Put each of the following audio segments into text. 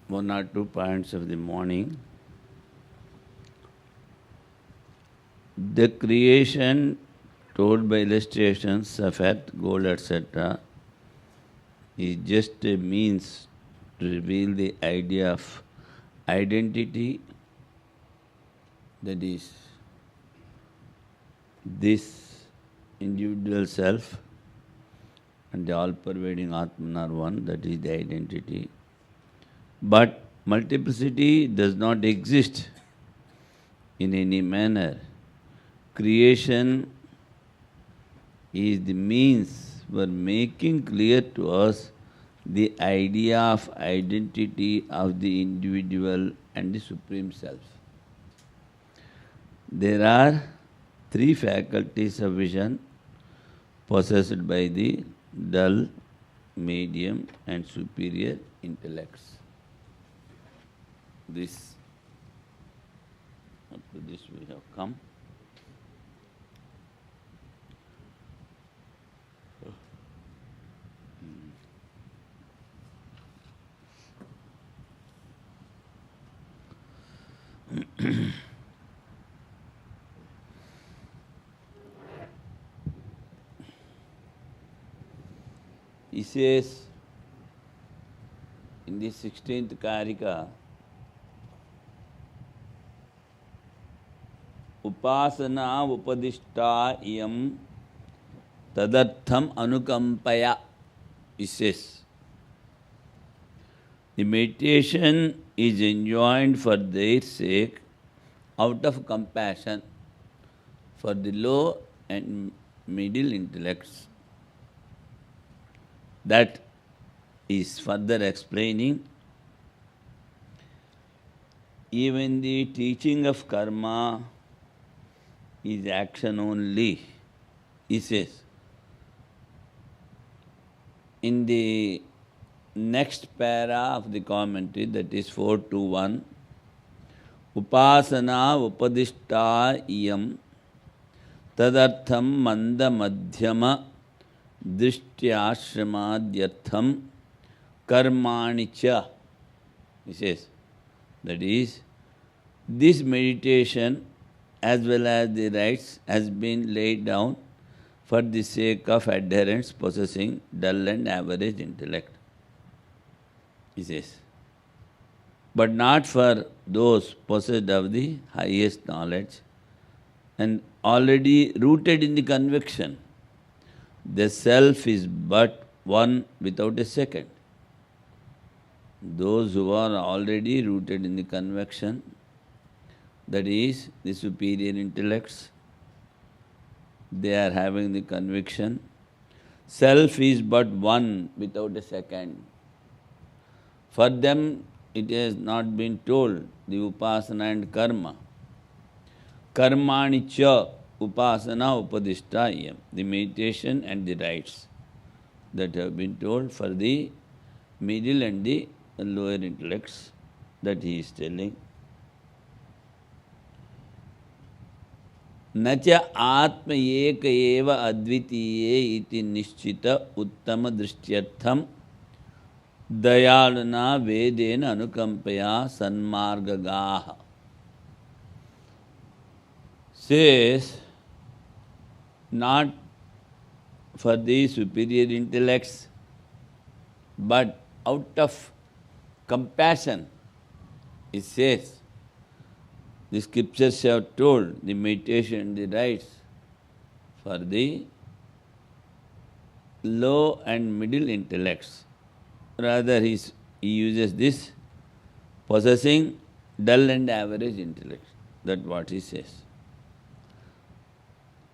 one or two points of the morning. The creation told by illustrations of earth, gold, etc. is just a means to reveal the idea of identity, that is, this individual self and the all-pervading Atman are one, that is the identity. But multiplicity does not exist in any manner. Creation is the means for making clear to us the idea of identity of the individual and the Supreme Self. There are three faculties of vision possessed by the dull, medium and superior intellects. Up to this we have come. He says in the 16th Karika, Upasana upadishta iyam tadartham anukampaya. He says, the meditation is enjoined for their sake out of compassion for the low and middle intellects. That is further explaining, even the teaching of karma is action only. He says, in the next para of the commentary, that is 421, Upasana upadishta iyam tadartham manda madhyama drishtyaashramadhyartham karmani cha. He says, that is, this meditation as well as the rites has been laid down for the sake of adherents possessing dull and average intellect. He says, but not for those possessed of the highest knowledge and already rooted in the conviction. The self is but one without a second. Those who are already rooted in the conviction, that is, the superior intellects, they are having the conviction. Self is but one without a second. For them, it has not been told, the upasana and karma. Karmani cha upasana upadishtayam, the meditation and the rites that have been told for the middle and the lower intellects, that he is telling. Nacha atma eka eva advitiye iti nishchita uttama drishtyatham dayalana vedena anukampaya sanmargagaha. Says, not for the superior intellects, but out of compassion, it says, the scriptures have told the meditation and the rites for the low and middle intellects. Rather, he uses this possessing dull and average intellect. That's what he says.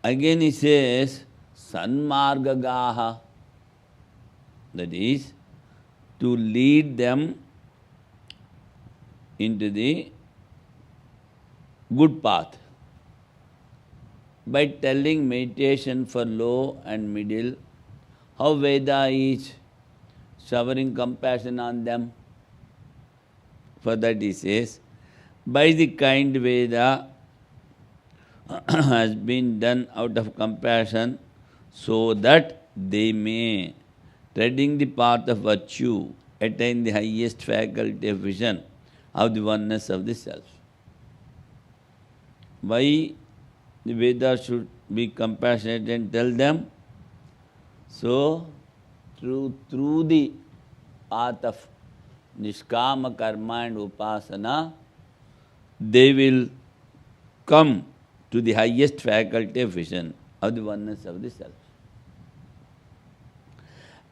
Again he says, sanmargagaha, that is, to lead them into the good path by telling meditation for low and middle, how Veda is showering compassion on them. For that he says, by the kind Veda has been done out of compassion, so that they may, treading the path of virtue, attain the highest faculty of vision of the oneness of the self. Why the Vedas should be compassionate and tell them? So, through the path of Nishkama Karma and Upasana, they will come to the highest faculty of vision of the oneness of the self.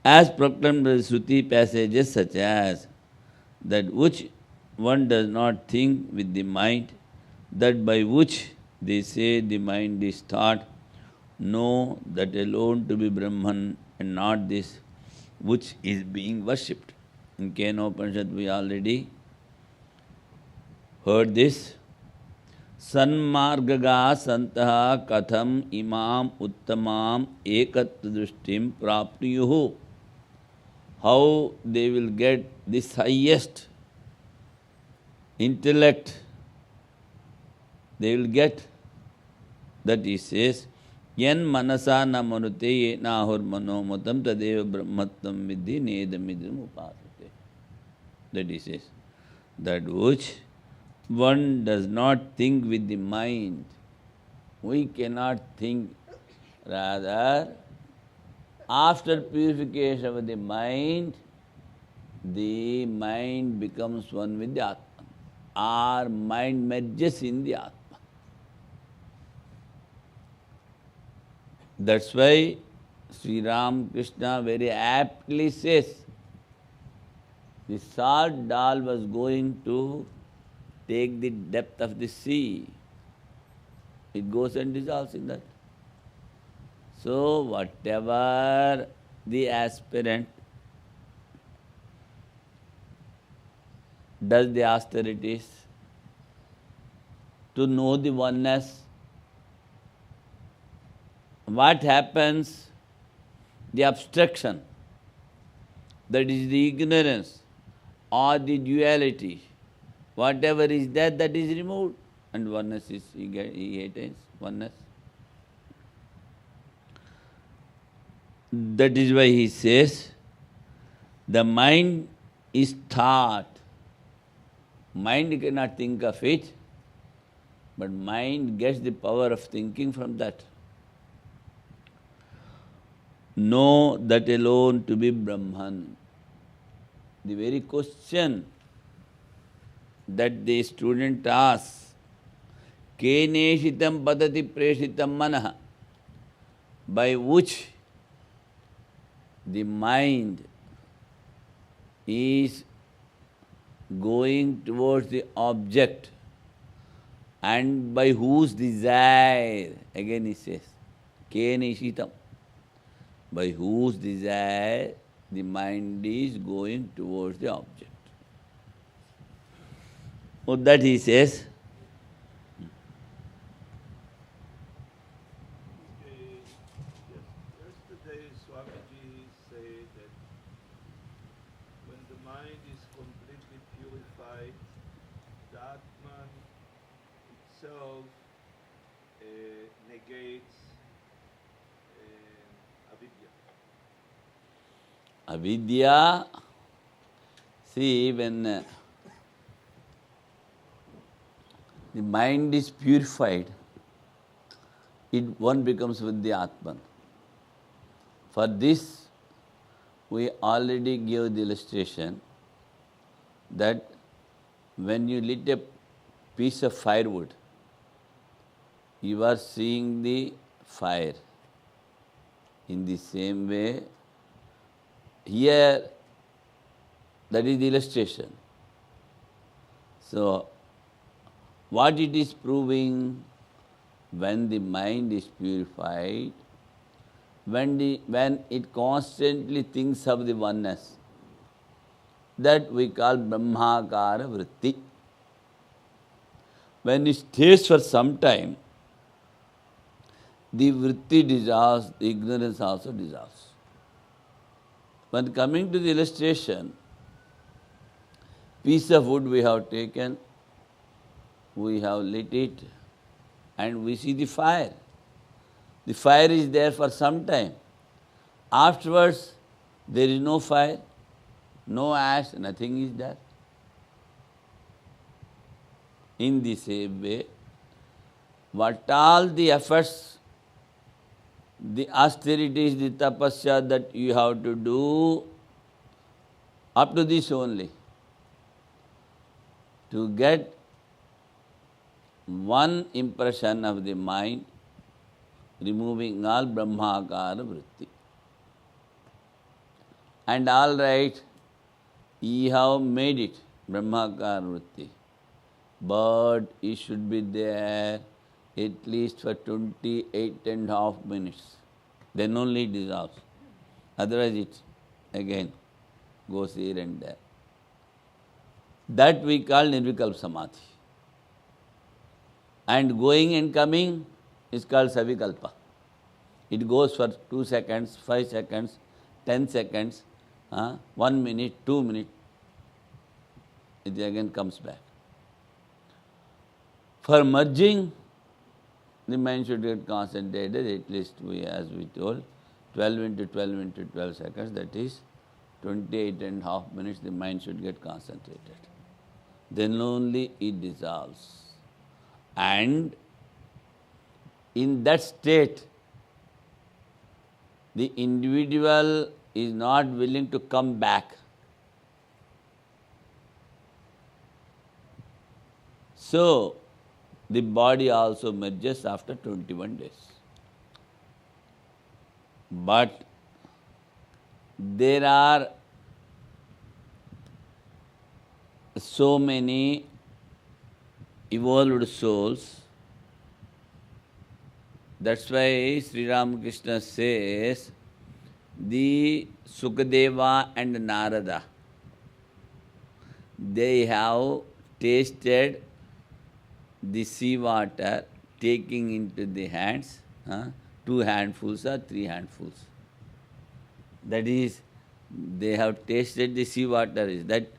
As proclaimed by the Shruti passages such as that which one does not think with the mind, that by which they say the mind is thought, know that alone to be Brahman and not this which is being worshipped. In Kena Upanishad we already heard this. Sanmargaga santaha katham imam uttamam ekatva drishtim prapniyuhu. How they will get this highest intellect, they will get, that he says, Yan manasa na manute ye nahur manomatam tadeva brahmattam vidhi nedamidram upasate. That he says, that which one does not think with the mind. We cannot think, rather, after purification of the mind becomes one with the Atman. Our mind merges in the Atma. That's why Sri Ram Krishna very aptly says, the salt dal was going to take the depth of the sea. It goes and dissolves in that. So whatever the aspirant does the austerities to know the oneness, what happens? The abstraction, that is the ignorance or the duality, whatever is that is removed, and oneness is, he attains oneness. That is why he says, the mind is thought. Mind cannot think of it, but mind gets the power of thinking from that. Know that alone to be Brahman. The very question that the student asks, Keneshitam padati preshitam manaha, by which the mind is going towards the object, and by whose desire, again he says, Keneshitam, by whose desire the mind is going towards the object. So that he says, yesterday Swamiji said that when the mind is completely purified, the Atman itself negates avidya. avidya. See, when the mind is purified, one becomes with the Atman. For this, we already gave the illustration that when you lit a piece of firewood, you are seeing the fire. In the same way, here, that is the illustration. So, what it is proving? When the mind is purified, when it constantly thinks of the oneness, that we call Brahmakara Vritti. When it stays for some time, the Vritti dissolves, the ignorance also dissolves. When coming to the illustration, piece of wood we have taken, we have lit it, and we see the fire. The fire is there for some time. Afterwards, there is no fire. no ash, nothing is there. In the same way, what all the efforts, the austerities, the tapasya that you have to do, up to this only, to get one impression of the mind, removing all Brahmakara vritti. And all right, ye have made it, Brahmakara vritti, but it should be there at least for 28.5 minutes. Then only it dissolves. Otherwise it again goes here and there. That we call Nirvikalpa Samadhi. And going and coming is called Savikalpa. It goes for 2 seconds, 5 seconds, 10 seconds, 1 minute, 2 minutes. It again comes back. For merging, the mind should get concentrated, at least as we told, 12 into 12 into 12 seconds, that is 28.5 minutes, the mind should get concentrated. Then only it dissolves. And in that state, the individual is not willing to come back. So, the body also merges after 21 days. But there are so many evolved souls. That's why Sri Ramakrishna says, the Sukadeva and Narada, they have tasted the sea water taking into the hands, 2 handfuls or 3 handfuls. That is, they have tasted the sea water.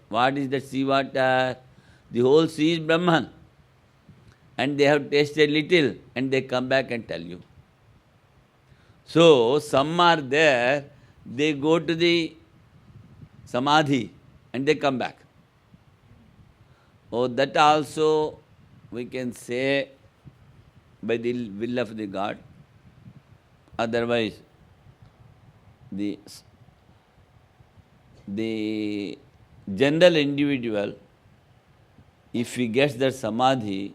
What is that sea water? The whole sea is Brahman. And they have tasted little and they come back and tell you. So, some are there, they go to the Samadhi and they come back. Oh, that also we can say by the will of the God. Otherwise, the general individual, if he gets that Samadhi,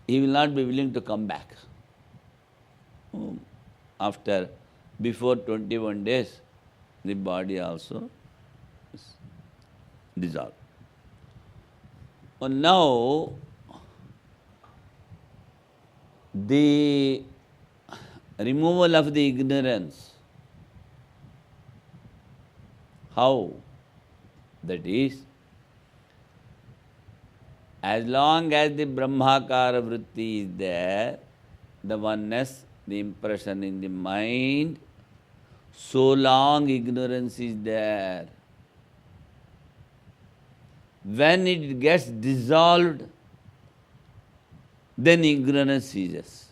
he will not be willing to come back. Before 21 days, the body also is dissolved. Now, the removal of the ignorance, how? That is, as long as the Brahmakara vritti is there, the oneness, the impression in the mind, so long ignorance is there. When it gets dissolved, then ignorance ceases.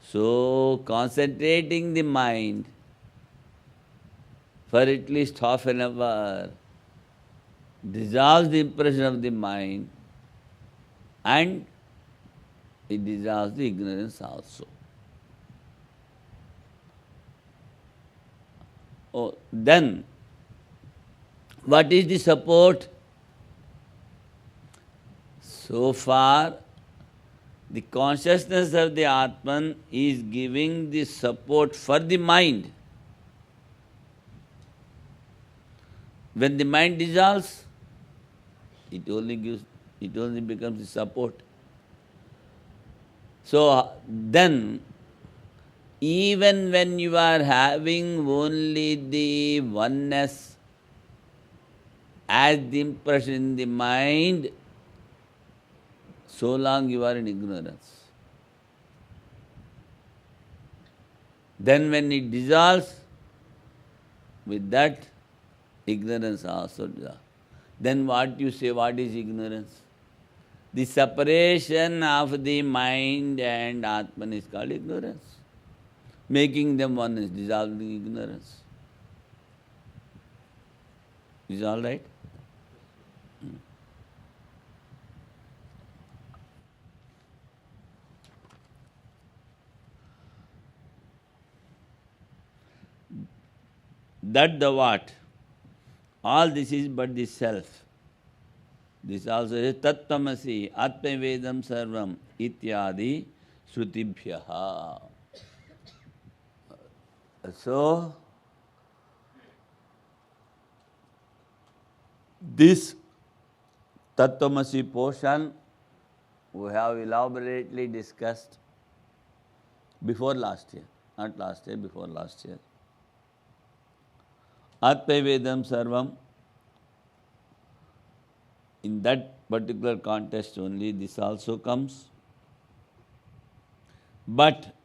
So, concentrating the mind for at least half an hour dissolves the impression of the mind and it dissolves the ignorance also. Then, what is the support? So far, the consciousness of the Atman is giving the support for the mind. When the mind dissolves, it only becomes the support. So then, even when you are having only the oneness as the impression in the mind, so long you are in ignorance. Then when it dissolves, with that, ignorance also dissolves. Then what you say, what is ignorance? The separation of the mind and Atman is called ignorance. Making them one is dissolving ignorance. Is all right? That the what? All this is but the self. This also is Tattvamasi, Atma Vedam Sarvam, Ityadi, Shrutibhyaha. So, this Tattvamasi portion we have elaborately discussed before last year. Not last year, before last year. Atma Vedam Sarvam, in that particular context only this also comes. But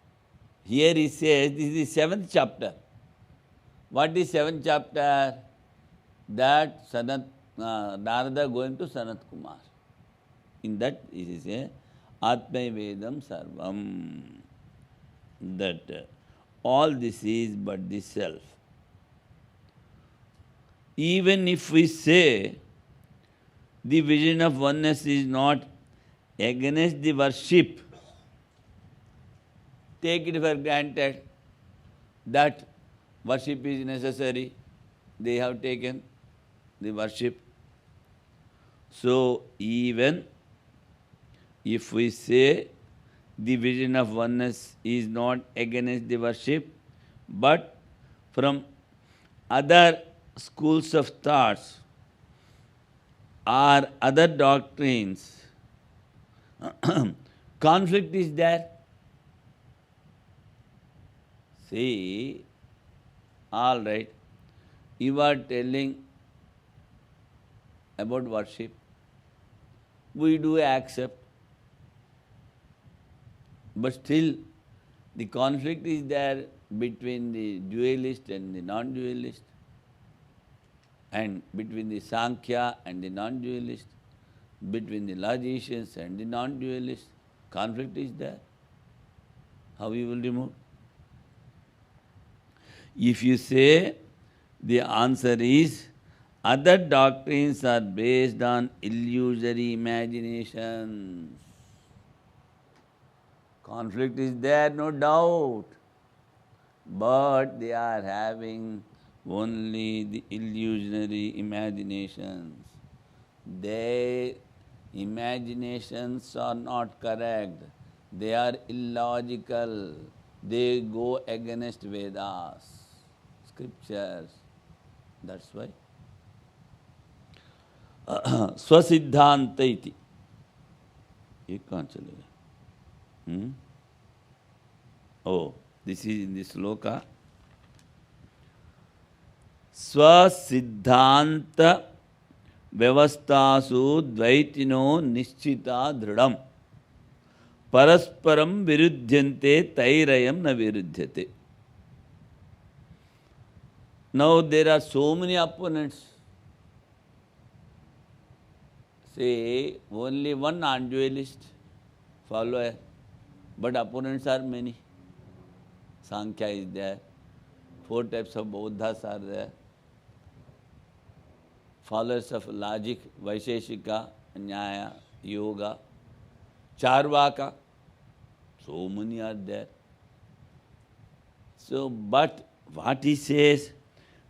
here he says, this is the seventh chapter. What is seventh chapter? That Narada going to Sanat Kumar. In that he says, Atma Vedam Sarvam. That all this is but the self. Even if we say the vision of oneness is not against the worship, take it for granted that worship is necessary. They have taken the worship. So, even if we say the vision of oneness is not against the worship, but from other schools of thoughts or other doctrines, conflict is there. See, all right, you are telling about worship. We do accept. But still, the conflict is there between the dualist and the non-dualist, and between the Sankhya and the non-dualist, between the logicians and the non-dualist. Conflict is there. How you will remove? If you say the answer is other doctrines are based on illusory imaginations. Conflict is there, no doubt, but they are having only the illusionary imaginations. Their imaginations are not correct. They are illogical. They go against Vedas, scriptures. That's why. Swasiddhanta iti. ये कहाँ चलेगा? Oh, this is in this sloka. Swasiddhanta vyavastasu dvaitino nischita dridam parasparam viruddhyante tairayam na viruddhyate. Now there are so many opponents. Say only one non-dualist follower, but opponents are many. Sankhya is there, 4 types of Bauddhas are there, followers of logic, Vaisheshika, Nyaya, Yoga, Charvaka, so many are there. So, but what he says,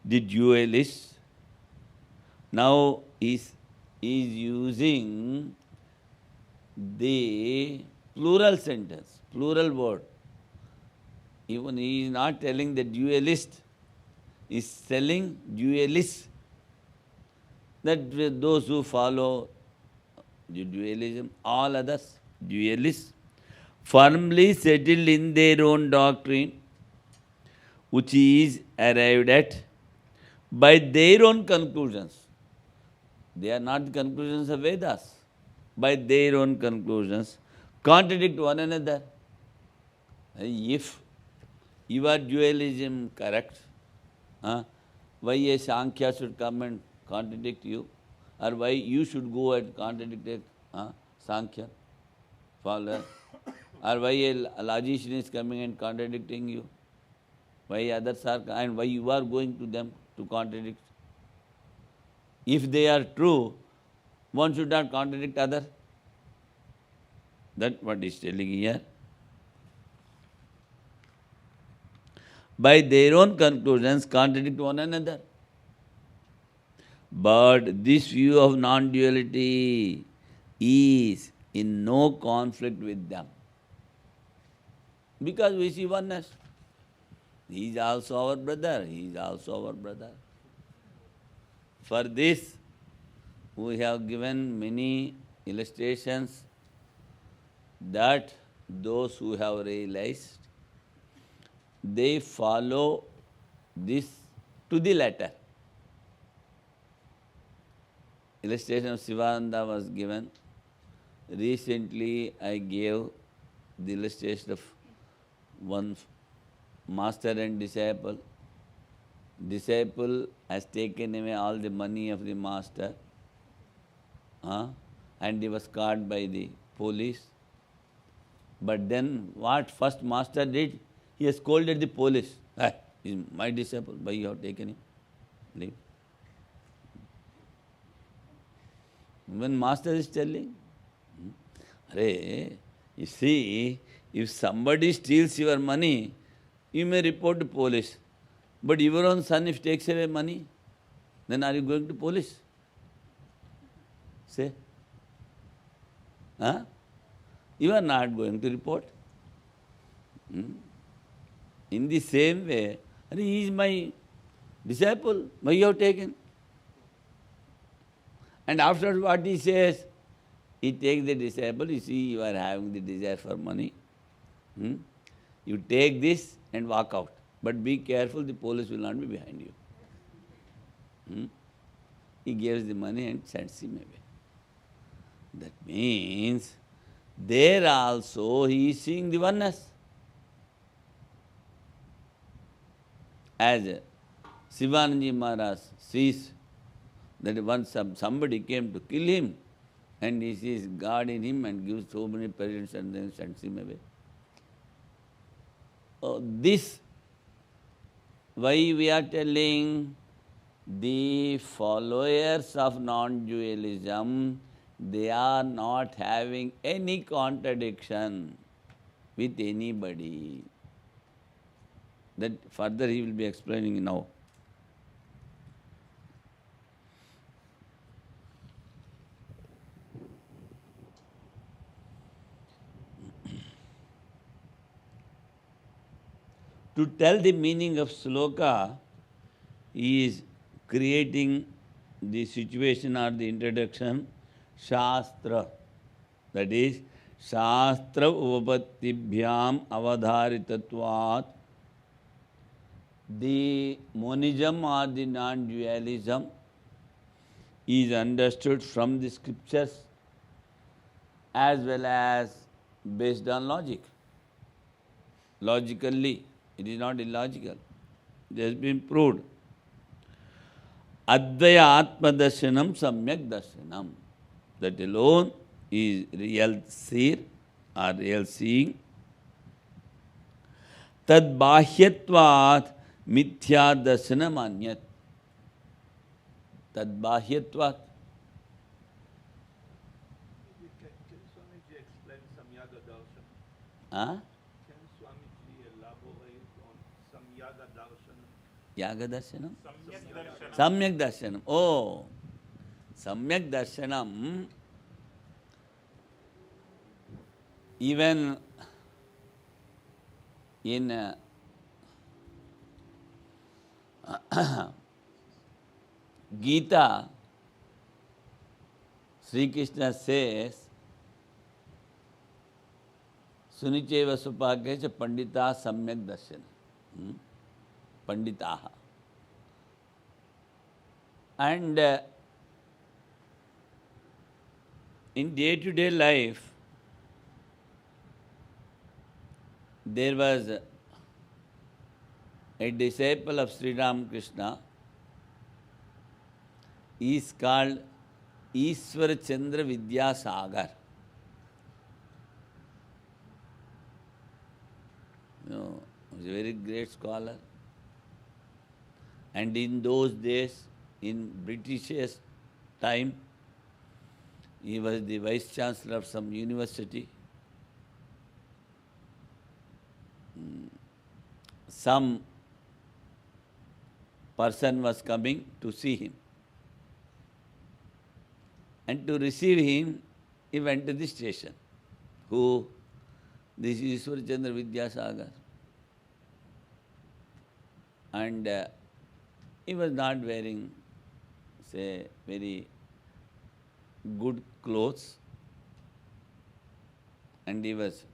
the dualist now is using the plural sentence, plural word. Even he is not telling the dualist, he is telling dualists. That those who follow the dualism, all others, dualists, firmly settled in their own doctrine, which is arrived at by their own conclusions. They are not the conclusions of Vedas. By their own conclusions, contradict one another. If your dualism correct, why a Sankhya should come and contradict you? Or why you should go and contradict a Sankhya follower? Or why a logician is coming and contradicting you? Why others are, and why you are going to them to contradict? if they are true, one should not contradict other. That's what he is telling here. By their own conclusions contradict one another. But this view of non-duality is in no conflict with them. Because we see oneness. He is also our brother, he is also our brother. For this, we have given many illustrations that those who have realized, they follow this to the letter. Illustration of Sivananda was given. Recently, I gave the illustration of one master and disciple. Disciple has taken away all the money of the master, and he was caught by the police. But then what first master did? He has scolded the police. Hey, he is my disciple, why you have taken him? Leave. When master is telling, Arey, you see, if somebody steals your money, you may report to police. But your own son, if takes away money, then are you going to police? Say. Huh? You are not going to report. In the same way, he is my disciple, why you have taken? And after what he says, he takes the disciple, you see you are having the desire for money. You take this and walk out. But be careful, the police will not be behind you. He gives the money and sends him away. That means, there also he is seeing the oneness. As Sivananji Maharaj sees that once somebody came to kill him, and he sees God in him and gives so many presents and then sends him away. This, why we are telling the followers of non-dualism, they are not having any contradiction with anybody. That further he will be explaining now. To tell the meaning of sloka, he is creating the situation or the introduction, Shastra. That is, Shastra Upapattibhyam Avadharitatvat. The monism or the non-dualism is understood from the scriptures as well as based on logic. Logically, it is not illogical. It has been proved. Advaya Atma Darshanam Samyak Darshanam. That alone is real seer or real seeing. Tad Bahyatvat Mithya Darshanam Anyat. Tad Bahyatvat. Can Swamiji explain Samyaga Darshan? Huh? Can Swamiji elaborate on Samyaga Darshan? Yaga Darshanam? Samyaga Darshan. Samyak Darshanam. Oh, Samyak Darshanam. Even in Gita, Sri Krishna says, Sunicheva Supakesha Pandita Samyak Darshan. Panditaha. And in day-to-day life, there was a disciple of Sri Ramakrishna. He is called Ishwar Chandra Vidyasagar. He was a very great scholar. And in those days, in British time. He was the vice chancellor of some university. Some person was coming to see him. And to receive him, he went to the station. Who? This is Ishwar Chandra Vidyasagar. And he was not wearing, say, very good clothes. And he was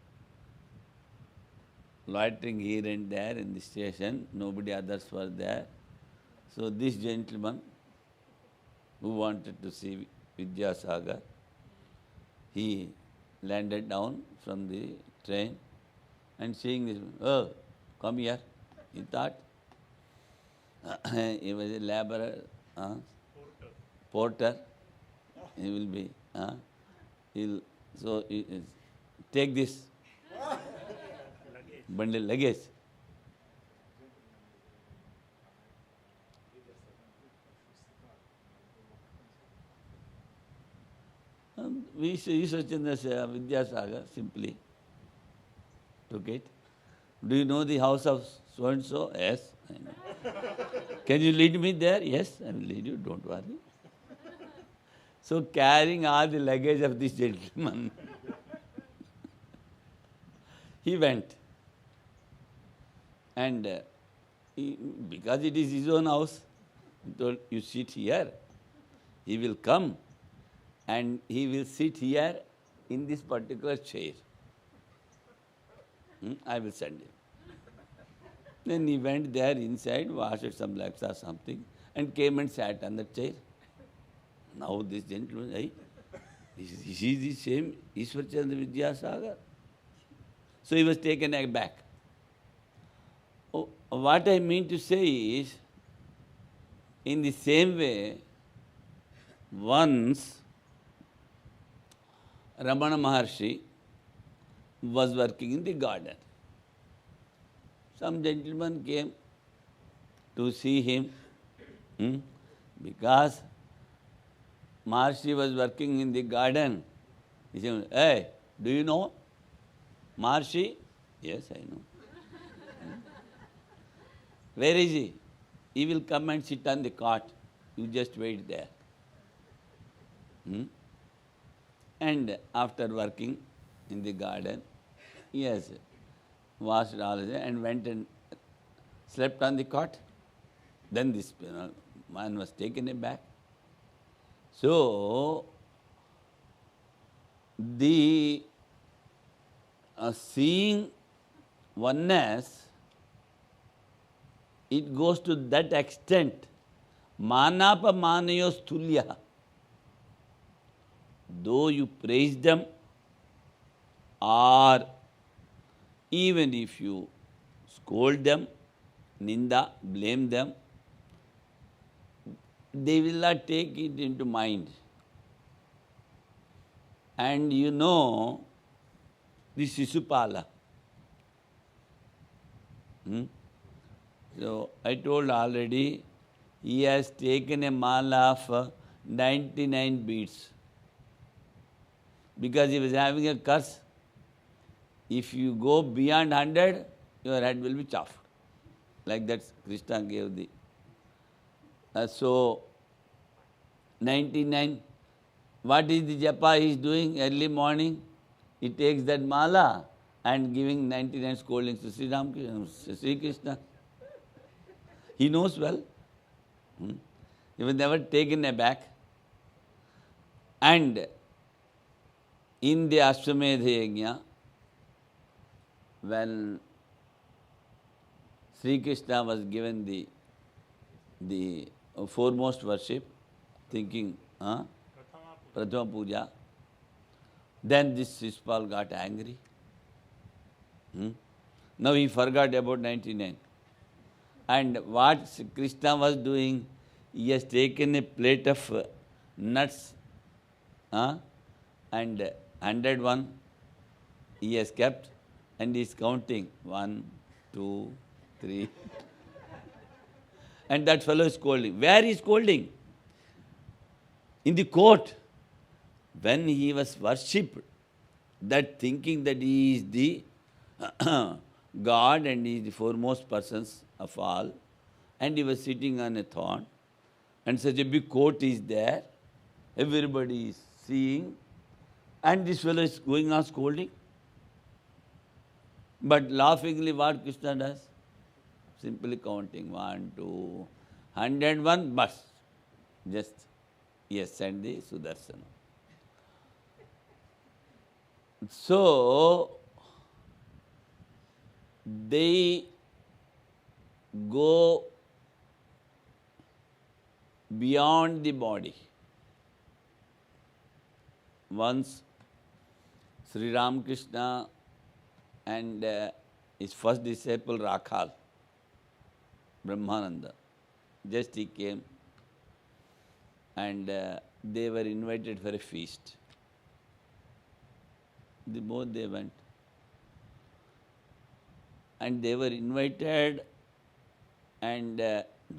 loitering here and there in the station. Nobody others were there. So this gentleman who wanted to see Vidyasagar, he landed down from the train and seeing this, oh, come here, he thought. He was a laborer, porter. He will be, so take this bundle luggage. We Ishwar Chandra Vidyasagar simply took it. Do you know the house of so-and-so? Yes, I know. Can you lead me there? Yes, I will lead you, don't worry. So carrying all the luggage of this gentleman, he went. And because it is his own house, he told, you sit here. He will come and he will sit here in this particular chair. I will send him. Then he went there inside, washed some legs or something, and came and sat on the chair. Now this gentleman, is he the same Ishwar Chandra Vidyasagar? So he was taken aback. Oh, what I mean to say is, in the same way, once Ramana Maharshi was working in the garden. Some gentleman came to see him because Maharshi was working in the garden. He said, hey, do you know Maharshi? Yes, I know. Where is he? He will come and sit on the cot. You just wait there. And after working in the garden, he has washed all and went and slept on the cot. Then this man was taken aback. So, the seeing oneness, it goes to that extent. Manapa manayo stulya. Though you praise them, or even if you scold them, ninda, blame them, they will not take it into mind. And you know, the Sisupala. So, I told already, he has taken a mala of 99 beads. Because he was having a curse. If you go beyond 100, your head will be chopped. Like that Krishna gave the. So, 99, what is the japa he is doing early morning? He takes that mala and giving 99 scoldings to Sri Krishna. He knows well. He was never taken aback. And in the Ashwamedha Yajna, when Sri Krishna was given the foremost worship, thinking, Prathama Puja, then this Shishpal got angry. Now he forgot about 99. And what Krishna was doing, he has taken a plate of nuts, and 101 he has kept, and he is counting 1, 2, 3. And that fellow is scolding. Where is scolding? In the court, when he was worshipped, that thinking that he is the God and he is the foremost persons of all, and he was sitting on a throne, and such a big court is there, everybody is seeing, and this fellow is going on scolding. But laughingly, what Krishna does? Simply counting 1, 2, 101, bus. Just, yes, and the Sudarsana. So, they go beyond the body. Once Sri Ramakrishna and his first disciple Rakhal, Brahmananda, just he came and they were invited for a feast. Both they went. And they were invited and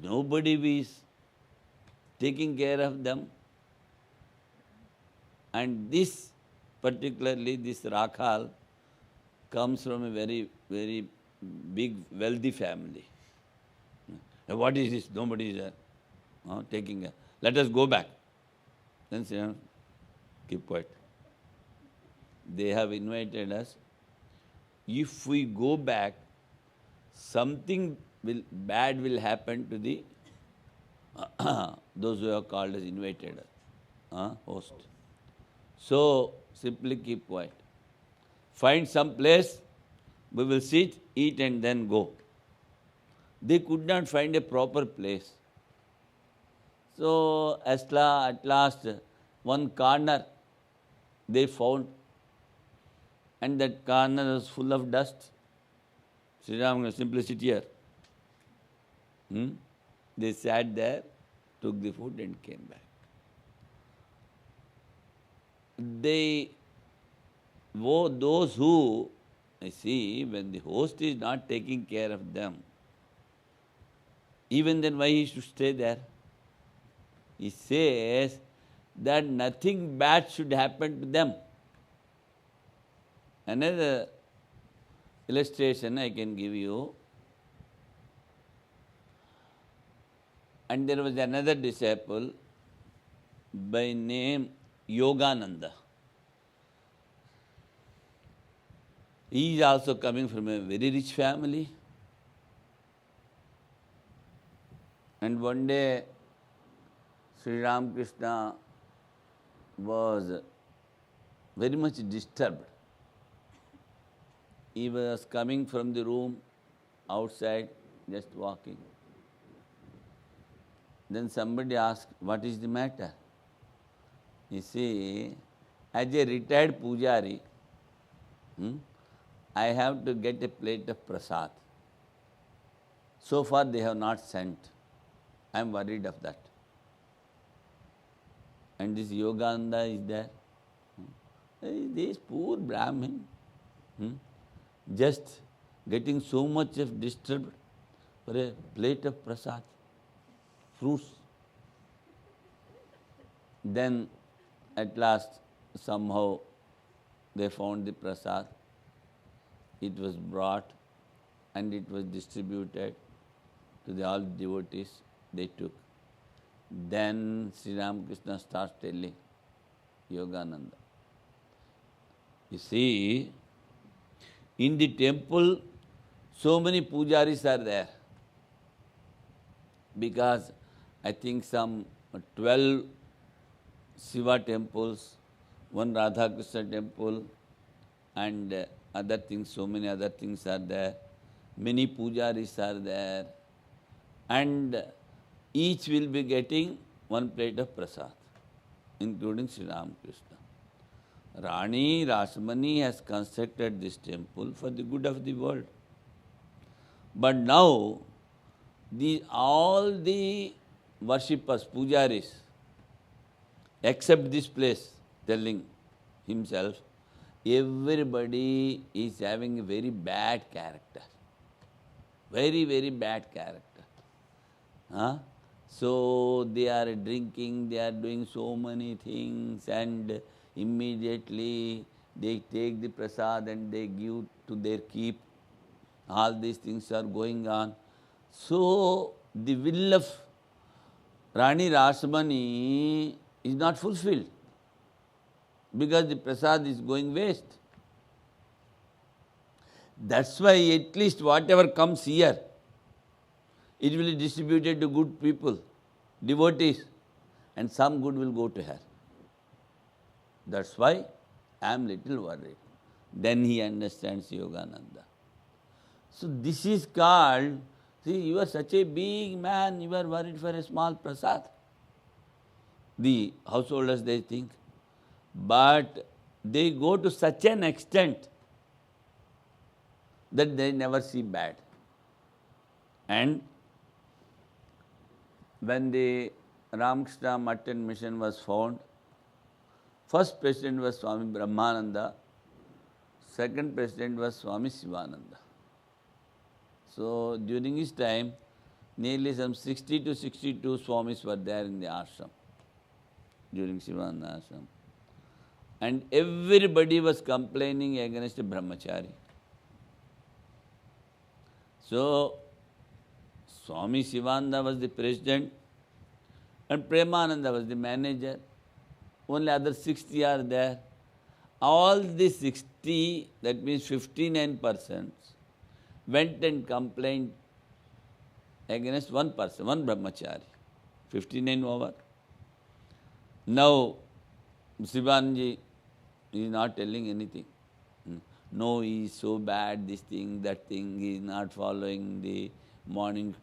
nobody was taking care of them. And this, particularly this Rakhal, comes from a very, very big, wealthy family. What is this? Nobody is there. Taking care. Let us go back. Then say, keep quiet. They have invited us. If we go back, something bad will happen to the those who have called us, invited us, host. So, simply keep quiet. Find some place, we will sit, eat and then go. They could not find a proper place. So, at last, one corner they found, and that corner was full of dust. Sri Ram, simply sit here. They sat there, took the food and came back. Those who, I see, when the host is not taking care of them, even then why he should stay there? He says that nothing bad should happen to them. Another illustration I can give you. And there was another disciple by name Yogananda. He is also coming from a very rich family. And one day, Sri Ramakrishna was very much disturbed. He was coming from the room outside, just walking. Then somebody asked, what is the matter? You see, as a retired pujari, I have to get a plate of prasad. So far they have not sent. I am worried of that. And this Yogananda is there. This poor Brahmin, just getting so much of disturbed for a plate of prasad, fruits. Then at last somehow they found the prasad. It was brought and it was distributed to all devotees. They took. Then Sri Ramakrishna starts telling Yogananda. You see, in the temple, so many pujaris are there. Because I think some 12 Shiva temples, one Radha Krishna temple, and other things, so many other things are there. Many pujaris are there. And each will be getting one plate of prasad, including Sri Ramakrishna. Rani Rasmani has constructed this temple for the good of the world. But now, all the worshippers, pujaris, except this place, telling himself, everybody is having a very bad character. Very, very bad character. So they are drinking, they are doing so many things, and immediately they take the prasad and they give to their keep. All these things are going on. So the will of Rani Rasmani is not fulfilled because the prasad is going waste. That's why at least whatever comes here, it will be distributed to good people, devotees, and some good will go to her. That's why I am little worried. Then he understands Yogananda. So this is called, see, you are such a big man, you are worried for a small prasad. The householders, they think. But they go to such an extent that they never see bad. And when the Ramakrishna Mutton Mission was found, first president was Swami Brahmananda, second president was Swami Sivananda. So during his time, nearly some 60 to 62 Swamis were there in the ashram, during Sivananda ashram. And everybody was complaining against brahmachari. So Swami Sivananda was the president and Premananda was the manager. Only other 60 are there. All the 60, that means 59%, went and complained against one person, one brahmachari. 59 over. Now, Sivanji is not telling anything. No, he is so bad, this thing, that thing, he is not following the morning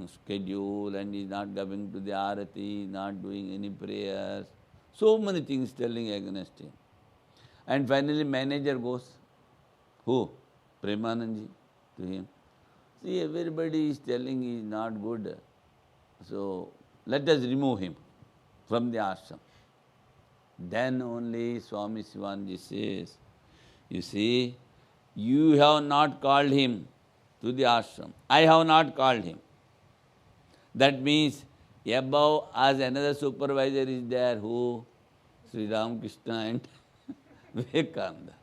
schedule and he is not coming to the arati, not doing any prayers. So many things telling against him. And finally manager goes, who? Premanandji, to him. See, everybody is telling he is not good. So let us remove him from the ashram. Then only Swami Sivanji says, you see, you have not called him to the ashram. I have not called him. That means above us another supervisor is there, who? Sri Ramakrishna and Vivekananda.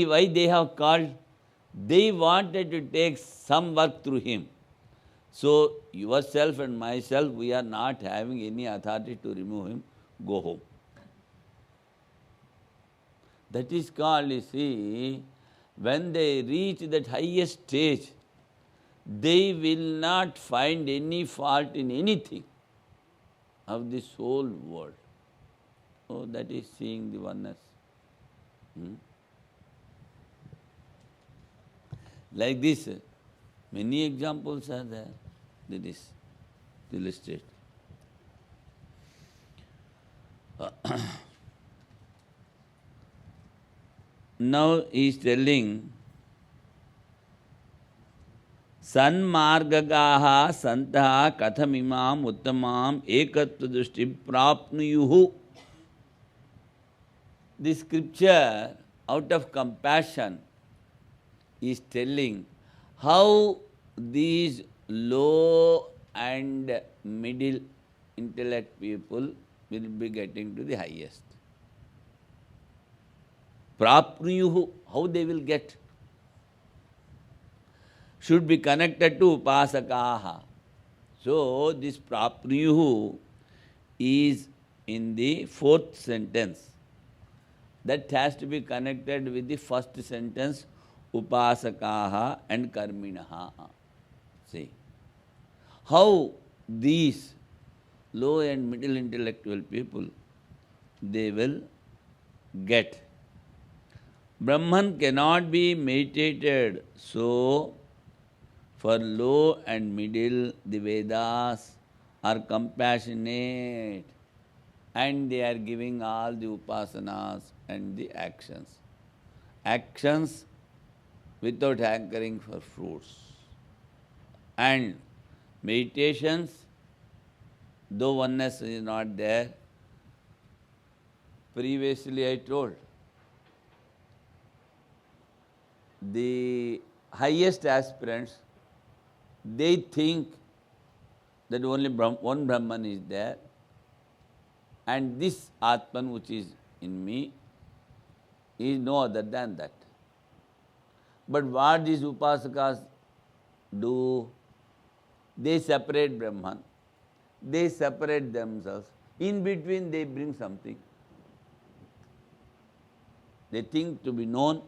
Why they have called? They wanted to take some work through him. So yourself and myself, we are not having any authority to remove him. Go home. That is called, you see, when they reach that highest stage, they will not find any fault in anything of this whole world. Oh, that is seeing the oneness. Like this, many examples are there. That is to illustrate. Now he is telling, Sanmargagaha santaha kathamimam uttamam ekatva drushti prapnuyuhu. The scripture, out of compassion, is telling how these low and middle intellect people will be getting to the highest. Prapnuyuhu, how they will get, should be connected to upasakaha. So this prapnuyuhu is in the fourth sentence. That has to be connected with the first sentence, upasakaha and karminaha. See, how these low and middle intellectual people, they will get. Brahman cannot be meditated, so for low and middle, the Vedas are compassionate and they are giving all the upasanas and the actions. Actions without hankering for fruits. And meditations, though oneness is not there, previously I told, the highest aspirants, they think that only one Brahman is there, and this Atman which is in me is no other than that. But what these Upasakas do? They separate Brahman, they separate themselves, in between they bring something. They think to be known,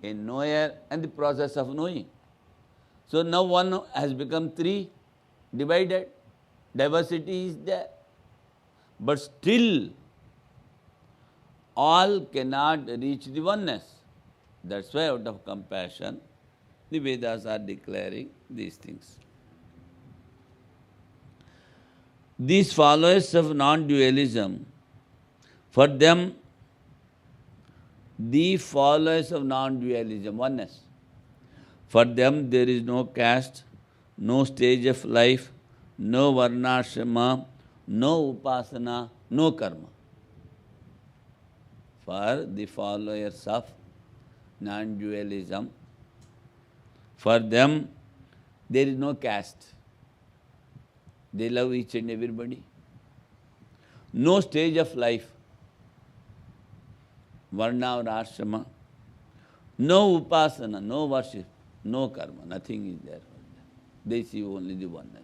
a knower, and the process of knowing. So now one has become three, divided, diversity is there. But still, all cannot reach the oneness. That's why out of compassion, the Vedas are declaring these things. These followers of non-dualism, for them, the followers of non-dualism, oneness, for them there is no caste, no stage of life, no varnashrama, no upasana, no karma. For the followers of non-dualism, for them there is no caste. They love each and everybody. No stage of life, varna or ashrama, no upasana, no worship, no karma, nothing is there. They see only the oneness.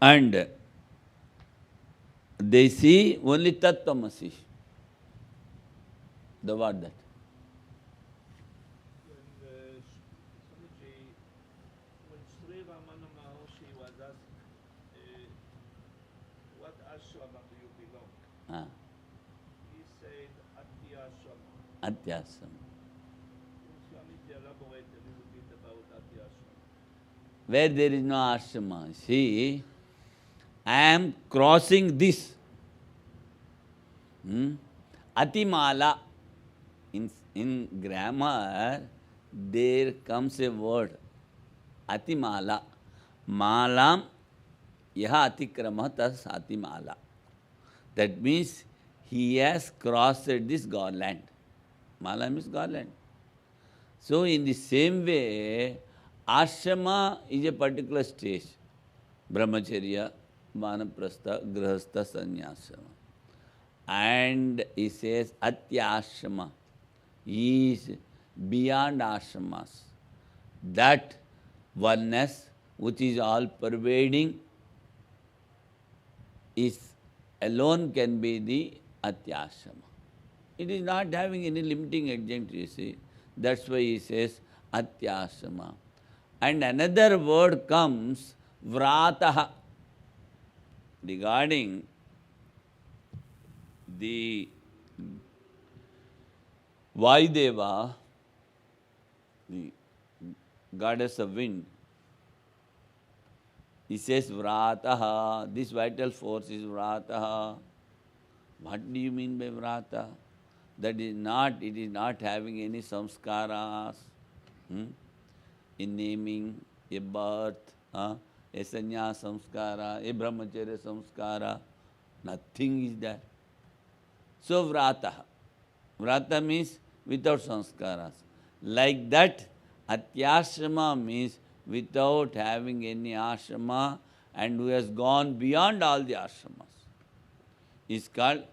And they see only Tattvamasi. The what that? When Sri Ramana Maharshi was asked, what ashrama do you belong? He said, Atyashrama. Atyasam. Swami, elaborate a little bit about Atyashrama. Where there is no ashrama, see, I am crossing this. Atimala. In grammar, there comes a word, Atimala. Malam yaha atikrama tas atimala. That means he has crossed this garland. Mala means garland. So in the same way, ashrama is a particular stage. Brahmacharya, vanaprastha, grihastha, sannyasama. And he says atyashrama is beyond ashramas. That oneness which is all pervading is alone can be the atyashrama. It is not having any limiting adjunct, you see. That's why he says atyashrama. And another word comes, vrataha, regarding the Vaideva, the goddess of wind. He says vrataha, this vital force is vrataha. What do you mean by vrata? That is not, it is not having any samskaras in naming, a birth, a sannyas samskara, a brahmacharya samskara. Nothing is there. So vrataha. Vrata means without sanskaras. Like that, atyashrama means without having any ashrama and who has gone beyond all the ashramas. Is called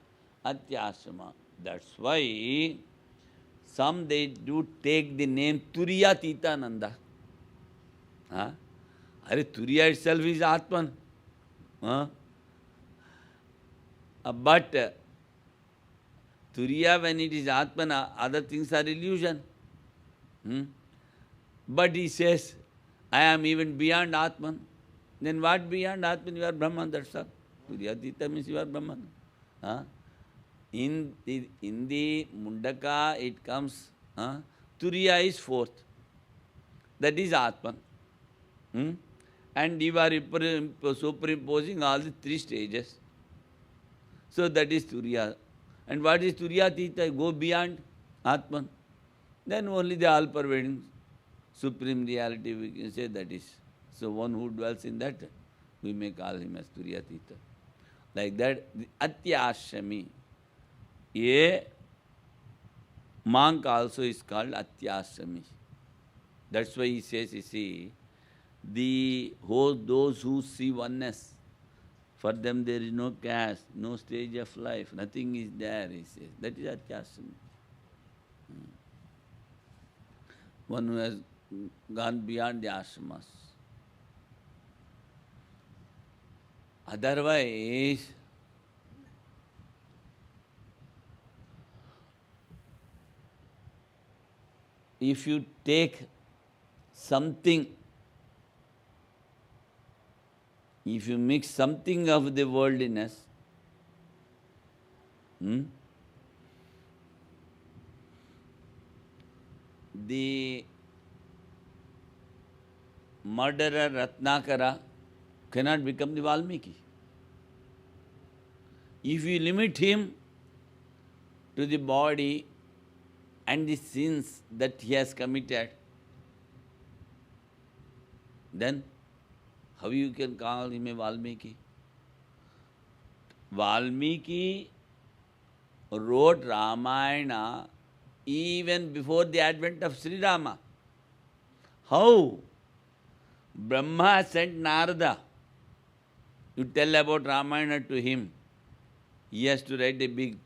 atyashrama. That's why some they do take the name Turiya Titananda. Turiya itself is Atman. But Turiya, when it is Atman, other things are illusion. But he says, I am even beyond Atman. Then what beyond Atman? You are Brahman, that's all. Turiya Tita means you are Brahman. In the Mundaka, it comes, Turiya is fourth. That is Atman. And you are superimposing all the three stages. So that is Turiya. And what is Turiya Tita? Go beyond Atman. Then only the all-pervading supreme reality we can say that is. So one who dwells in that, we may call him as Turiya Tita. Like that, the Atyashrami. A monk also is called Atyashrami. That's why he says, you see, those who see oneness, for them there is no caste, no stage of life, nothing is there, he says. That is Atyasana. One who has gone beyond the ashramas. Otherwise, if you take something, if you mix something of the worldliness, the murderer Ratnakara cannot become the Valmiki. If you limit him to the body and the sins that he has committed, then how you can call him a Valmiki? Valmiki wrote Ramayana even before the advent of Sri Rama. How? Brahma sent Narada to tell about Ramayana to him. He has to write a big...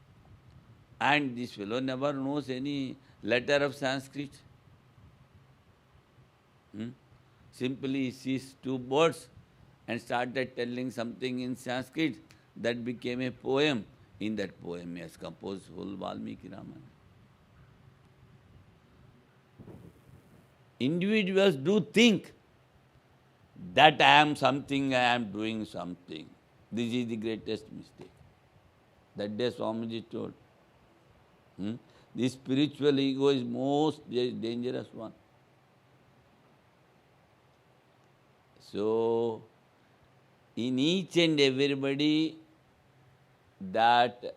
And this fellow never knows any letter of Sanskrit. Simply he sees two words and started telling something in Sanskrit that became a poem. In that poem he has composed whole Valmiki Ramayana. Individuals do think that I am something, I am doing something. This is the greatest mistake. That day Swamiji told. The spiritual ego is most dangerous one. So, in each and everybody, that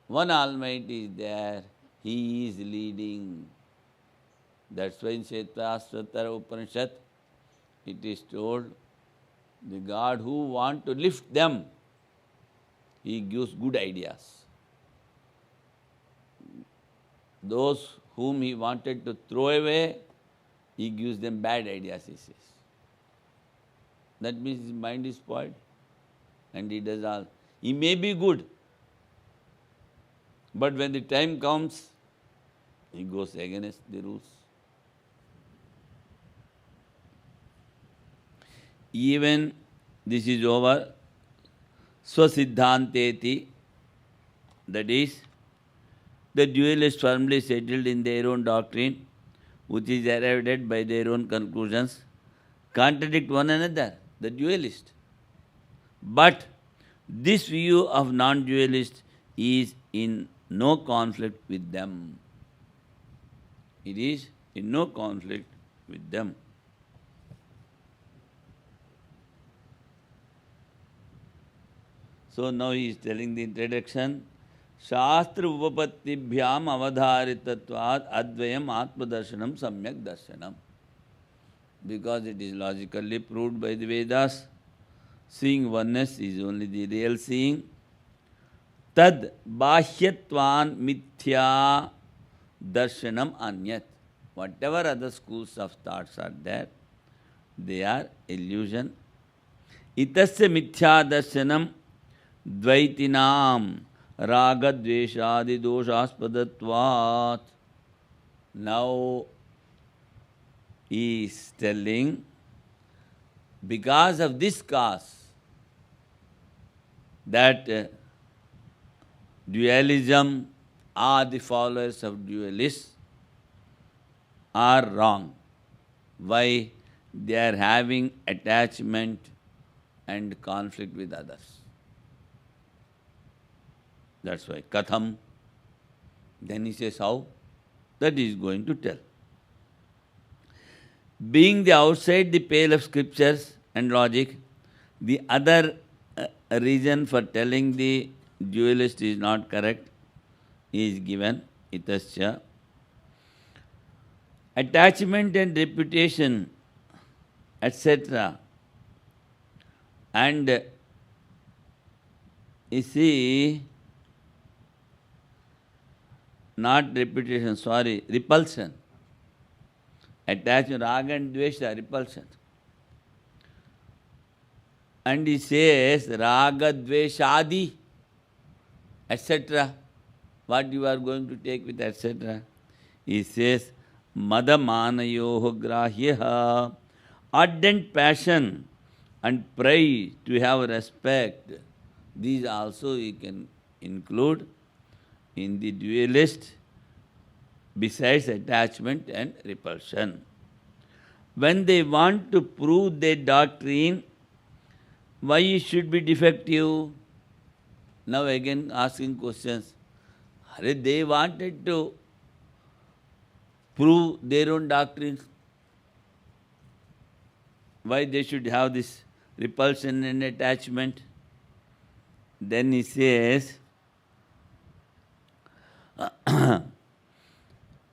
one Almighty is there, He is leading. That's why in Kshetrasvatara Upanishad, it is told, the God who wants to lift them, He gives good ideas. Those whom He wanted to throw away, He gives them bad ideas, he says. That means his mind is spoiled and he does all. He may be good, but when the time comes, he goes against the rules. Even this is over, Swasiddhanteti, that is, the dualists firmly settled in their own doctrine, which is arrived at by their own conclusions, contradict one another, the dualist. But this view of non-dualist is in no conflict with them. It is in no conflict with them. So now he is telling the introduction. Shastra upapattibhyam avadharitatvad advayam atmadarshanam samyak darshanam. Because it is logically proved by the Vedas, seeing oneness is only the real seeing. Tad bahyatvan mithya darshanam anyat. Whatever other schools of thoughts are there, they are illusion. Itasya mithya darshanam dvaitinam raga dveshadi doshaspadatvat. Now he is telling, because of this cause, that dualism or the followers of dualists are wrong. Why? They are having attachment and conflict with others. That's why. Katham. Then he says how? That he is going to tell. Being the outside the pale of scriptures and logic, the other reason for telling the dualist is not correct is given, itasya. Attachment and reputation, etc. And you see, not reputation, sorry, repulsion. Attachment, raga and dvesha, repulsion. And he says, raga, dveshadi, etc. What you are going to take with etc. He says, madamanayoho grahyaha, ardent passion and pride to have respect. These also you can include in the dualist besides attachment and repulsion. When they want to prove their doctrine, why it should be defective? Now again asking questions. They wanted to prove their own doctrines. Why they should have this repulsion and attachment? Then he says,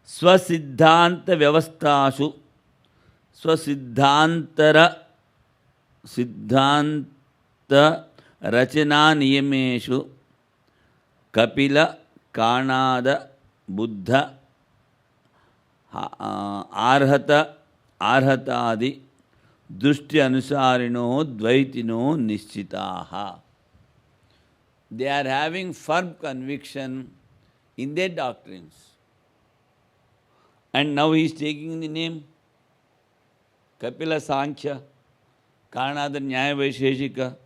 स्वसिद्धांत व्यवस्थासु स्वसिद्धांतर सिद्धांत रचना नियमेषु कपिल काणाद बुद्ध आर्हतादि दृष्टि अनुसारिणो द्वैतिनो निश्चिताः. They are having firm conviction in their doctrines. And now he is taking the name Kapila Sankhya, Karanada Nyaya Vaisheshika,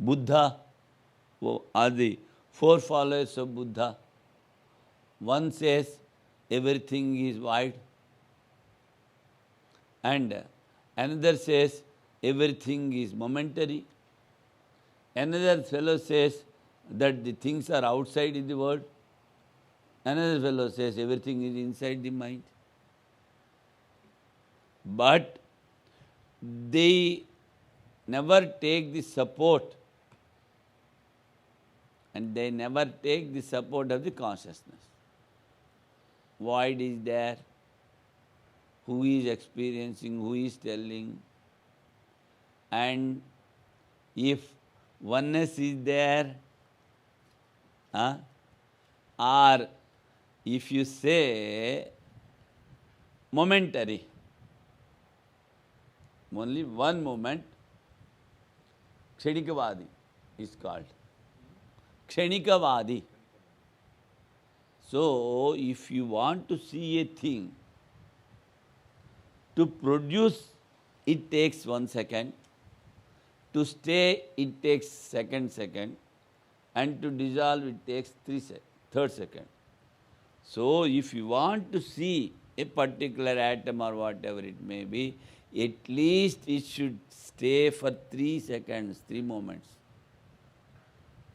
Buddha are the four followers of Buddha. One says everything is void, and another says everything is momentary. Another fellow says that the things are outside in the world. Another fellow says everything is inside the mind. But they never take the support, and they never take the support of the consciousness. Void is there. Who is experiencing, who is telling? And if oneness is there, or if you say momentary, only one moment, Kshenikavadi is called. Kshenikavadi. So, if you want to see a thing, to produce it takes 1 second, to stay it takes second, and to dissolve it takes third second. So, if you want to see a particular atom or whatever it may be, at least it should stay for 3 seconds, 3 moments.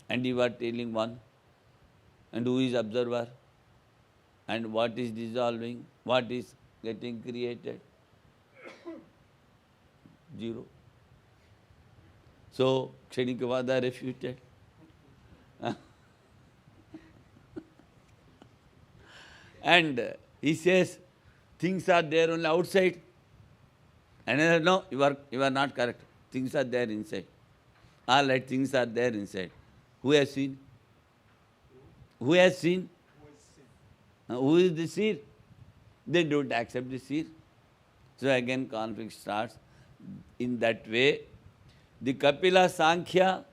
And you are telling one. And who is observer? And what is dissolving? What is getting created? 0. So, Kshenikavada refuted. And he says, things are there only outside. Another, no, you are not correct. Things are there inside. All right, things are there inside. Who has seen? Who has seen? Who is the seer? They don't accept the seer. So again conflict starts. In that way, the Kapila Sankhya,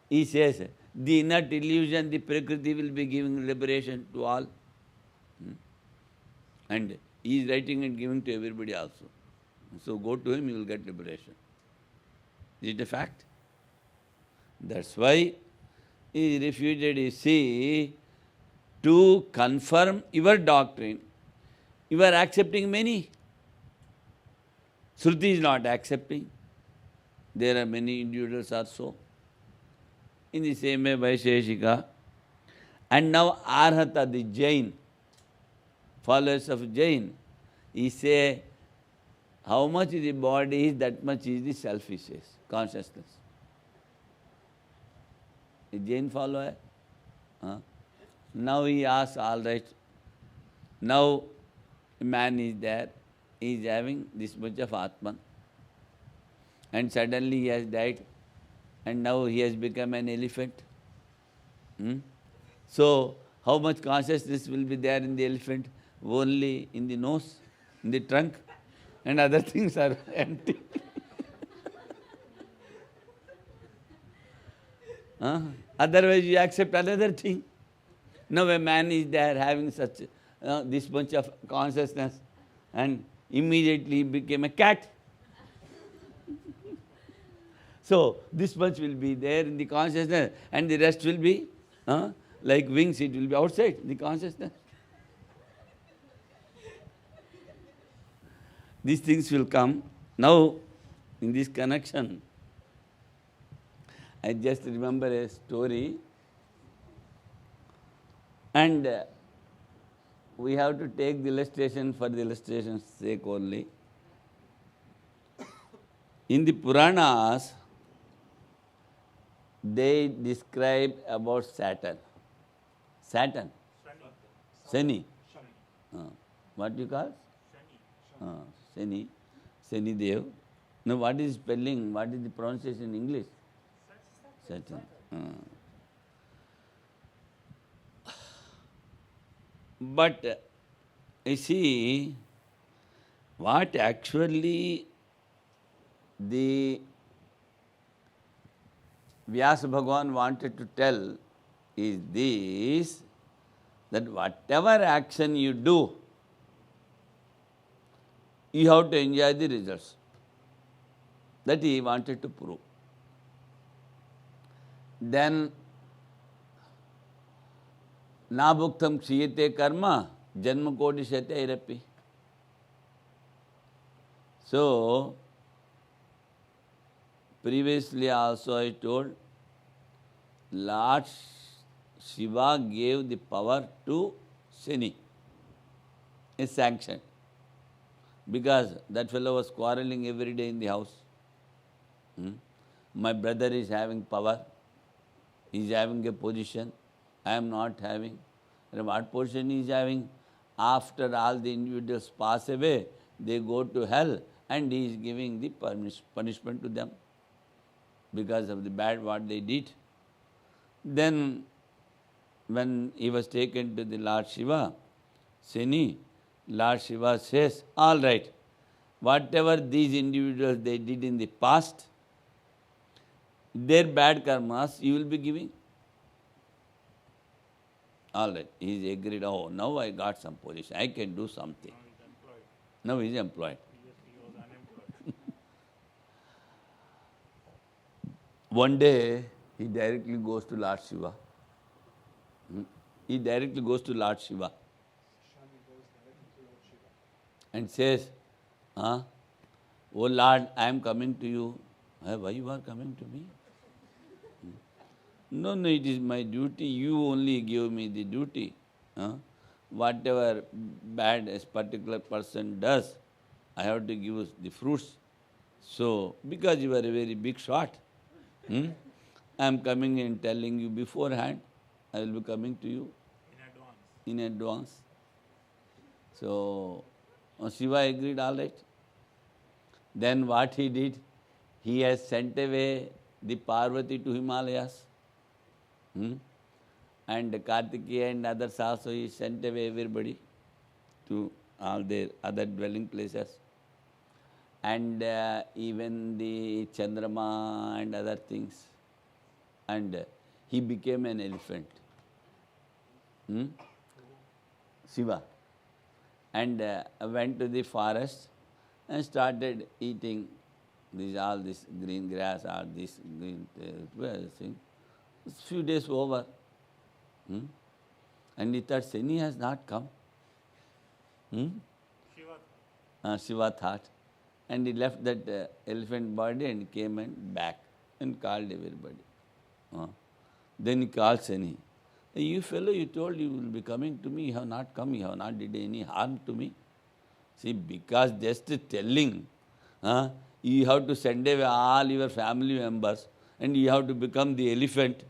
he says, the inner illusion, the Prakriti will be giving liberation to all. And he is writing and giving to everybody also. So go to him, you will get liberation. Is it a fact? That's why he refuted, you see, to confirm your doctrine, you are accepting many. Shruti is not accepting. There are many individuals also. In the same way, Vaisheshika. And now Arhata, the Jain, followers of Jain, he say, how much the body is, that much is the self, he says, consciousness. A Jain follower. Now he asks, all right, now a man is there, he is having this much of Atman, and suddenly he has died, and now he has become an elephant. So, how much consciousness will be there in the elephant? Only in the nose. in the trunk, and other things are empty. Huh? Otherwise, you accept another thing. Now, a man is there having such this bunch of consciousness, and immediately he became a cat. So, this much will be there in the consciousness, and the rest will be like wings, it will be outside the consciousness. These things will come. Now, in this connection, I just remember a story, and we have to take the illustration for the illustration's sake only. In the Puranas, they describe about Saturn. Saturn? Shani. What do you call? Shani. Shani Dev. Now what is spelling, what is the pronunciation in English? Saturn. But you see, what actually the Vyasa Bhagavan wanted to tell is this, that whatever action you do, you have to enjoy the results. That he wanted to prove. Then, na bhuktam kshiyate karma, janma koti shate irapi. So, previously also I told, Lord Shiva gave the power to Shani, a sanction, because that fellow was quarreling every day in the house. My brother is having power, he is having a position, I am not having. And what position he is having? After all the individuals pass away, they go to hell, and he is giving the punishment to them because of the bad what they did. Then, when he was taken to the Lord Shiva, Shani, Lord Shiva says, all right, whatever these individuals they did in the past, their bad karmas you will be giving. All right, he is agreed, oh, now I got some position, I can do something. Now he is employed. One day, he directly goes to Lord Shiva. He directly goes to Lord Shiva and says, oh Lord, I am coming to you. Why you are coming to me? No, it is my duty. You only give me the duty. Whatever bad a particular person does, I have to give the fruits. So, because you are a very big shot, I am coming and telling you beforehand, I will be coming to you in advance. So, Shiva agreed, all right. Then what he did, he has sent away the Parvati to Himalayas. And Kartikeya and others also, he sent away everybody to all their other dwelling places. And even the Chandrama and other things. And he became an elephant. Shiva. And went to the forest and started eating all this green grass, all this green thing. Few days over. And he thought, Shani has not come. Shiva thought. And he left that elephant body and came and back and called everybody. Then he called Shani. You fellow, you told you will be coming to me, you have not come, you have not did any harm to me. See, because just telling, you have to send away all your family members and you have to become the elephant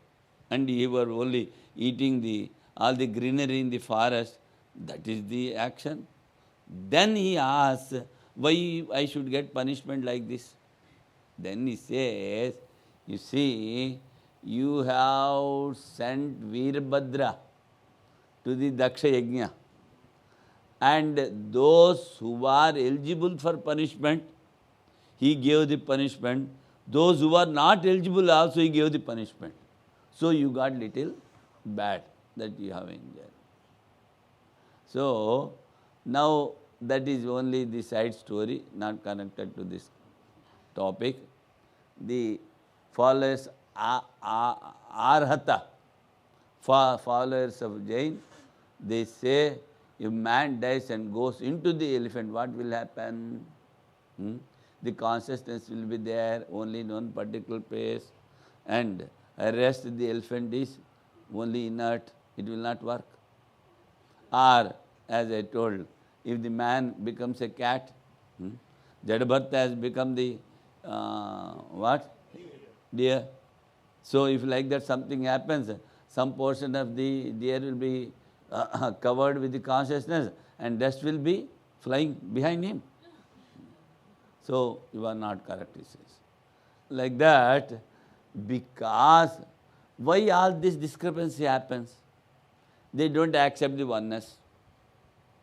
and you were only eating all the greenery in the forest, that is the action. Then he asks, why I should get punishment like this? Then he says, you see, you have sent Veerbhadra to the Daksha Yajna And those who are eligible for punishment, he gave the punishment. Those who are not eligible also he gave the punishment. So you got little bad that you have enjoyed. So now that is only the side story, not connected to this topic. The followers Arhata, followers of Jain, they say if man dies and goes into the elephant, what will happen? The consciousness will be there only in one particular place, and rest the elephant is only inert, it will not work. Or, as I told, if the man becomes a cat, Jadabharta has become the what? Deer. So if like that something happens, some portion of the deer will be covered with the consciousness and rest will be flying behind him. So you are not correct, he says. Like that, because why all this discrepancy happens? They don't accept the oneness.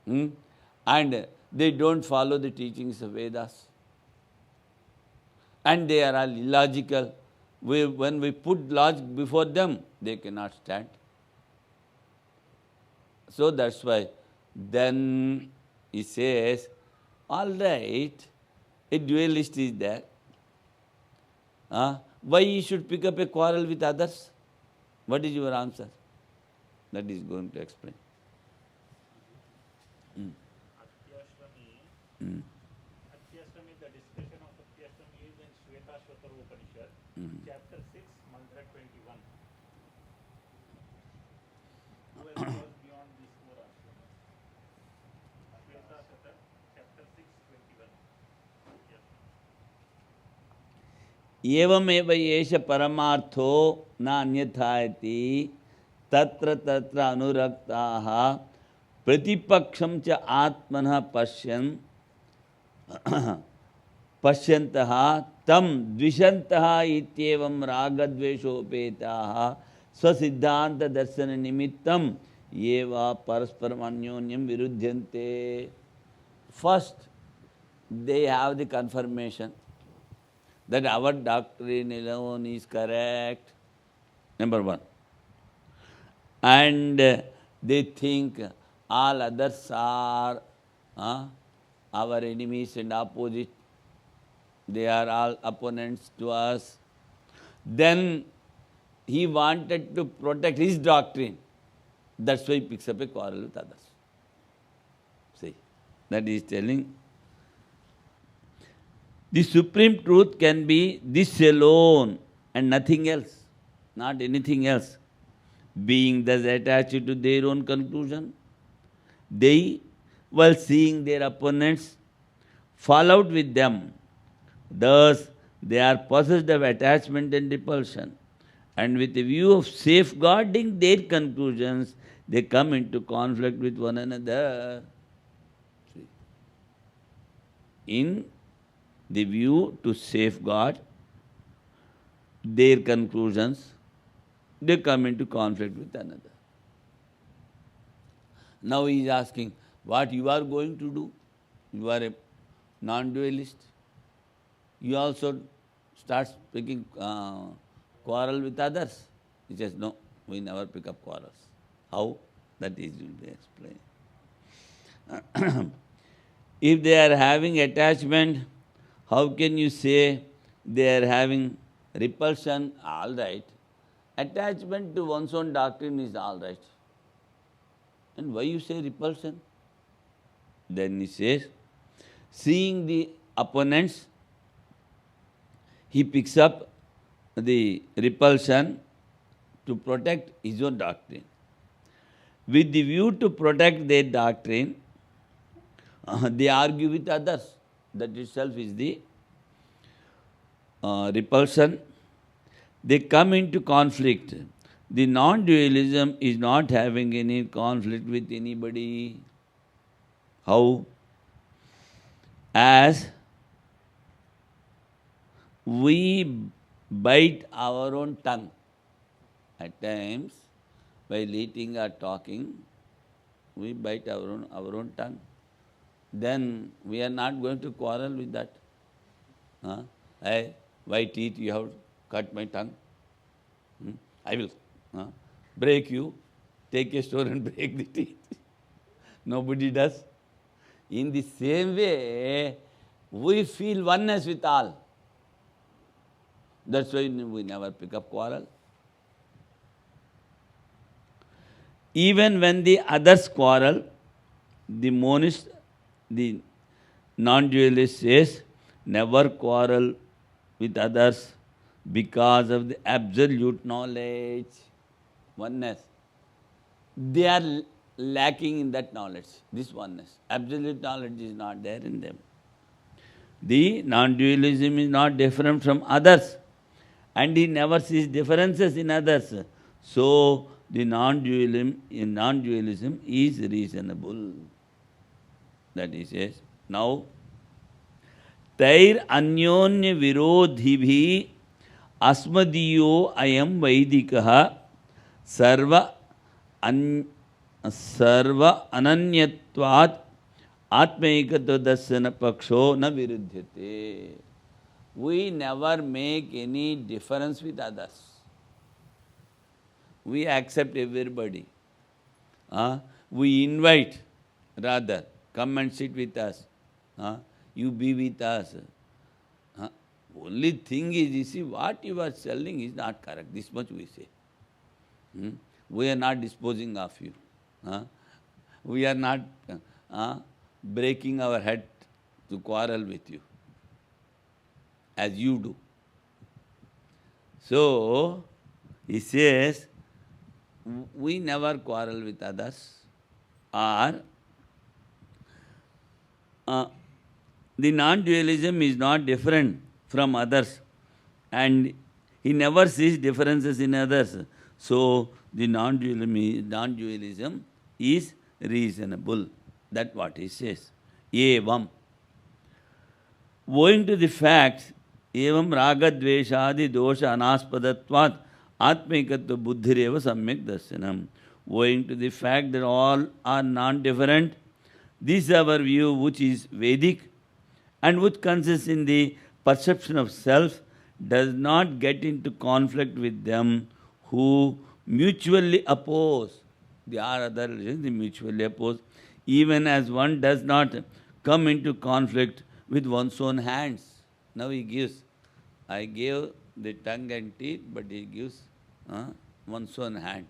And they don't follow the teachings of Vedas. And they are all illogical. When we put logic before them, they cannot stand. So that's why then he says, all right, a dualist is there. Why you should pick up a quarrel with others? What is your answer? That is going to explain. Atyashrami, the discussion of Atyashrami is in Shvetashvatara Upanishad, chapter 6, mantra 21. Whoever goes beyond these four ashramas. Shvetashvatara, chapter 6, 21. एवमेव एष परमार्थो न अन्यथा इति तत्र तत्र अनुरक्ताः प्रतिपक्षं च आत्मनः पश्यन्तः तं द्विषन्तः इत्येवं रागद्वेषोपेताः स्वसिद्धान्त दर्शन निमित्तम् एव परस्परम् अन्योन्यं विरुध्यन्ते. First, they have the confirmation that our doctrine alone is correct, number one. And they think all others are our enemies and opposite. They are all opponents to us. Then he wanted to protect his doctrine. That's why he picks up a quarrel with others. See, that he is telling. The supreme truth can be this alone and nothing else, not anything else. Being thus attached to their own conclusion, they, while seeing their opponents, fall out with them. Thus, they are possessed of attachment and repulsion. And with a view of safeguarding their conclusions, they come into conflict with one another. See. In the view to safeguard their conclusions, they come into conflict with another. Now he is asking, what you are going to do? You are a non-dualist. You also start picking quarrel with others. He says, no, we never pick up quarrels. How? That is will be explained. If they are having attachment, how can you say they are having repulsion? All right. Attachment to one's own doctrine is all right. And why you say repulsion? Then he says, seeing the opponents, he picks up the repulsion to protect his own doctrine. With the view to protect their doctrine, they argue with others. That itself is the repulsion. They come into conflict. The non-dualism is not having any conflict with anybody. How? As we bite our own tongue. At times, while eating or talking, we bite our own tongue. then we are not going to quarrel with that. Hey, why teeth you have cut my tongue? I will break you, take a stone and break the teeth. Nobody does. In the same way, we feel oneness with all. That's why we never pick up quarrel. Even when the others quarrel, the monist, the non-dualist says, never quarrel with others because of the absolute knowledge, oneness. They are lacking in that knowledge, this oneness. Absolute knowledge is not there in them. The non-dualism is not different from others, and he never sees differences in others. So, the non-dualism is reasonable. That he says. Now, Tair anyonya virodhibhi asmadiyo ayam vaidikaha sarva ananyatvat atmaikatva darsana paksho na viruddhyate. We never make any difference with others. We accept everybody. We invite, rather, come and sit with us. You be with us. Only thing is, you see, what you are selling is not correct. This much we say. We are not disposing of you. We are not breaking our head to quarrel with you, as you do. So, he says, we never quarrel with others, or the non-dualism is not different from others, and he never sees differences in others. So, the non-dualism is reasonable. That's what he says. Evam. Owing to the fact, evam raga dveshadi dosha anaspadatvat atmaikatva buddhireva samyak darsanam. Owing to the fact that all are non-different, this is our view, which is Vedic and which consists in the perception of self, does not get into conflict with them who mutually oppose. There are other religions, they mutually oppose, even as one does not come into conflict with one's own hands. Now he gives, I gave the tongue and teeth, but he gives one's own hand,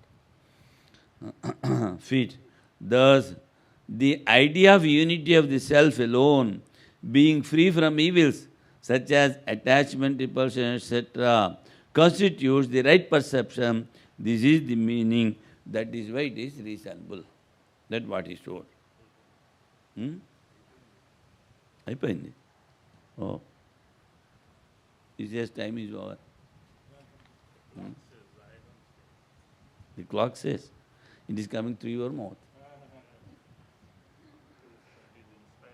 feet. Thus, the idea of unity of the self alone, being free from evils such as attachment, repulsion, etc., constitutes the right perception. This is the meaning. That is why it is reasonable. That's what he told. అయిపోయింది. Oh. He says time is over. The clock says it is coming through your mouth.